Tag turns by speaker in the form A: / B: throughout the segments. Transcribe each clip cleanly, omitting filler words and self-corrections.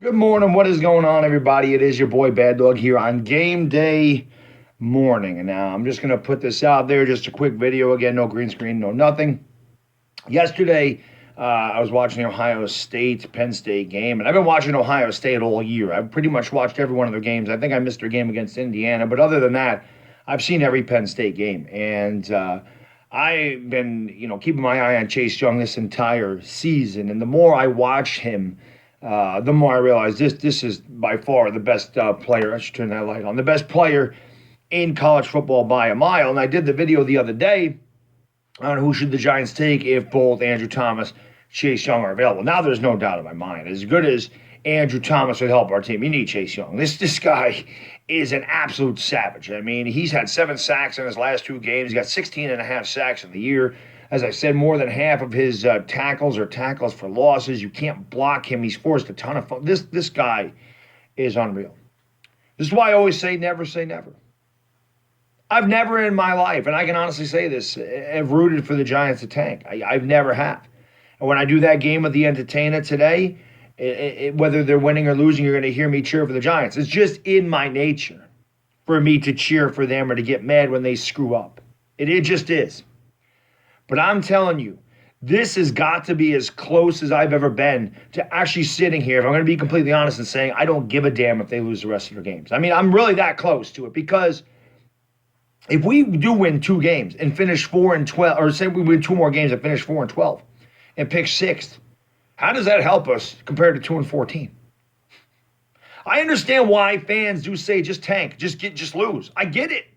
A: Good morning. What is going on, everybody? It is your boy Baddog here on game day morning. And now I'm just going to put this out there. Just a quick video. Again, no green screen, no nothing. Yesterday, I was watching the Ohio State-Penn State game. And I've been watching Ohio State all year. I've pretty much watched every one of their games. I think I missed their game against Indiana. But other than that, I've seen every Penn State game. And I've been, keeping my eye on Chase Young this entire season. And the more I watch him, the more I realize this is by far the best player. I should turn that light on. The best player in college football by a mile. And I did the video the other day on who should the Giants take if both Andrew Thomas, Chase Young are available. Now there's no doubt in my mind. As good as Andrew Thomas would help our team, you need Chase Young. This guy is an absolute savage. I mean, he's had 7 sacks in his last 2 games. He's got 16 and a half sacks in the year. As I said, more than half of his tackles are tackles for losses. You can't block him. He's forced a ton of fun. This guy is unreal. This is why I always say never say never. I've never in my life, and I can honestly say this, have rooted for the Giants to tank. I've never have. And when I do that game of the Entertainah today, whether they're winning or losing, you're going to hear me cheer for the Giants. It's just in my nature for me to cheer for them or to get mad when they screw up. It just is. But I'm telling you, this has got to be as close as I've ever been to actually sitting here, if I'm going to be completely honest, and saying I don't give a damn if they lose the rest of their games. I mean, I'm really that close to it, because if we do win 2 games and finish 4-12, or say we win 2 more games and finish 4-12 and pick 6th, how does that help us compared to 2-14? I understand why fans do say just tank, just lose. I get it.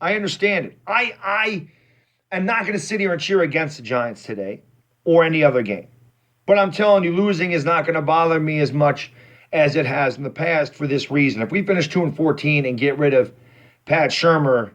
A: I understand it. I'm not going to sit here and cheer against the Giants today or any other game. But I'm telling you, losing is not going to bother me as much as it has in the past for this reason. If we finish 2-14 and get rid of Pat Shurmur,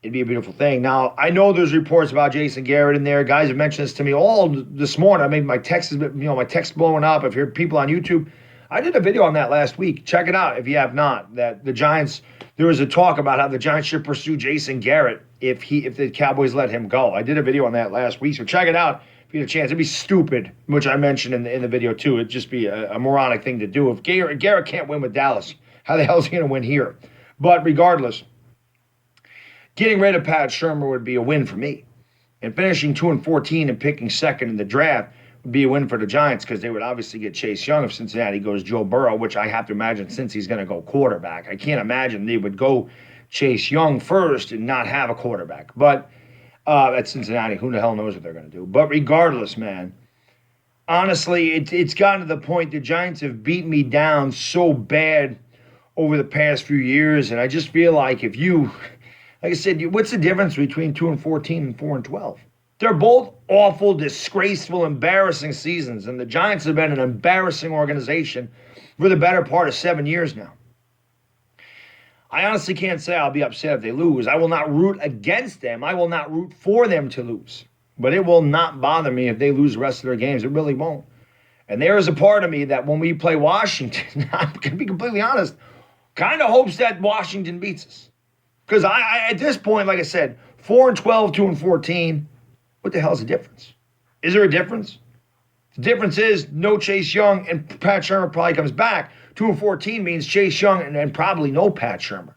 A: it'd be a beautiful thing. Now, I know there's reports about Jason Garrett in there. Guys have mentioned this to me all this morning. I mean, my text is, my text blowing up. I've heard people on YouTube. I did a video on that last week. Check it out if you have not. That the Giants, there was a talk about how the Giants should pursue Jason Garrett if the Cowboys let him go. I did a video on that last week, so check it out if you get a chance. It'd be stupid, which I mentioned in the video too. It'd just be a moronic thing to do. If Garrett can't win with Dallas, how the hell is he going to win here? But regardless, getting rid of Pat Shurmur would be a win for me. And finishing 2-14 and picking 2nd in the draft would be a win for the Giants, because they would obviously get Chase Young if Cincinnati goes Joe Burrow, which I have to imagine since he's going to go quarterback. I can't imagine they would go Chase Young first and not have a quarterback. But at Cincinnati, who the hell knows what they're going to do. But regardless, man, honestly, it's gotten to the point the Giants have beat me down so bad over the past few years, and I just feel like if you, like I said, what's the difference between 2-14 and 4-12? They're both awful, disgraceful, embarrassing seasons, and the Giants have been an embarrassing organization for the better part of 7 years now. I honestly can't say I'll be upset if they lose. I will not root against them. I will not root for them to lose. But it will not bother me if they lose the rest of their games. It really won't. And there is a part of me that when we play Washington, I'm going to be completely honest, kind of hopes that Washington beats us. Because I at this point, like I said, 4-12, 2-14, what the hell is the difference? Is there a difference? The difference is no Chase Young, and Pat Shurmur probably comes back. 2-14 means Chase Young and probably no Pat Shurmur.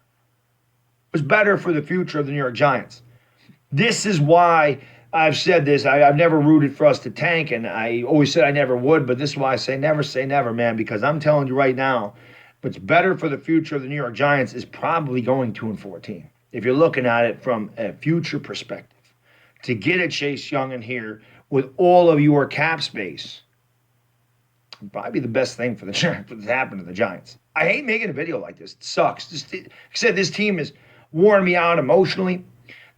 A: It's better for the future of the New York Giants. This is why I've said this. I've never rooted for us to tank, and I always said I never would, but this is why I say never, man, because I'm telling you right now, what's better for the future of the New York Giants is probably going 2-14. If you're looking at it from a future perspective. To get a Chase Young in here with all of your cap space would probably be the best thing for the Giants to happen to the Giants. I hate making a video like this. It sucks. Like I said, this team is worn me out emotionally.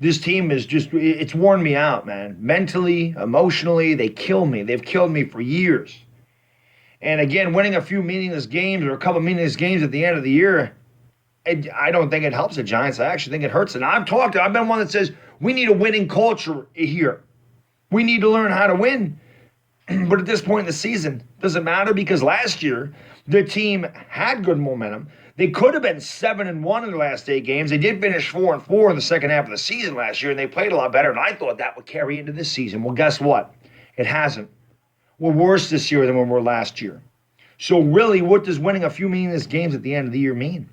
A: This team is it's worn me out, man. Mentally, emotionally, they kill me. They've killed me for years. And again, winning a few meaningless games or a couple meaningless games at the end of the year, I don't think it helps the Giants. I actually think it hurts. And I've been one that says we need a winning culture here. We need to learn how to win. But at this point in the season, doesn't matter, because last year the team had good momentum. They could have been 7-1 in the last 8 games. They did finish 4-4 in the second half of the season last year, and they played a lot better. And I thought that would carry into this season. Well, guess what? It hasn't. We're worse this year than we were last year. So really, what does winning a few meaningless games at the end of the year mean?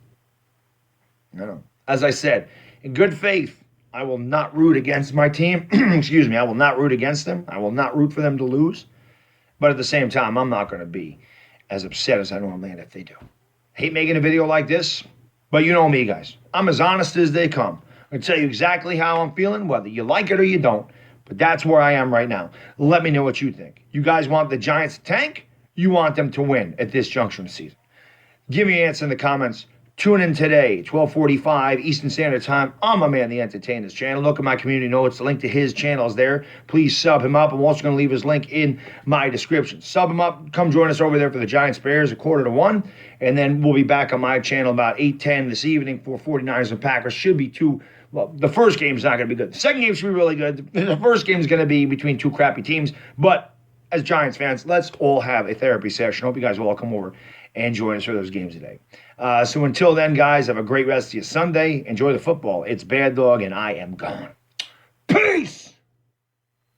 A: I don't know. As I said, in good faith, I will not root against my team. Excuse me. I will not root against them. I will not root for them to lose. But at the same time, I'm not going to be as upset as I normally am if they do. Hate making a video like this, but you know me, guys. I'm as honest as they come. I tell you exactly how I'm feeling, whether you like it or you don't. But that's where I am right now. Let me know what you think. You guys want the Giants to tank? You want them to win at this juncture in the season? Give me an answer in the comments. Tune in today, 12:45 Eastern Standard Time on my man, the Entertainah's channel. Look at my community notes. The link to his channel is there. Please sub him up. I'm also going to leave his link in my description. Sub him up. Come join us over there for the Giants Bears at 12:45. And then we'll be back on my channel about 8:10 this evening for 49ers and Packers. Should be two. Well, the first game's not going to be good. The second game should be really good. The first game is going to be between two crappy teams. But as Giants fans, let's all have a therapy session. Hope you guys will all come over and join us for those games today. So until then, guys, have a great rest of your Sunday. Enjoy the football. It's Baddog, and I am gone. Peace!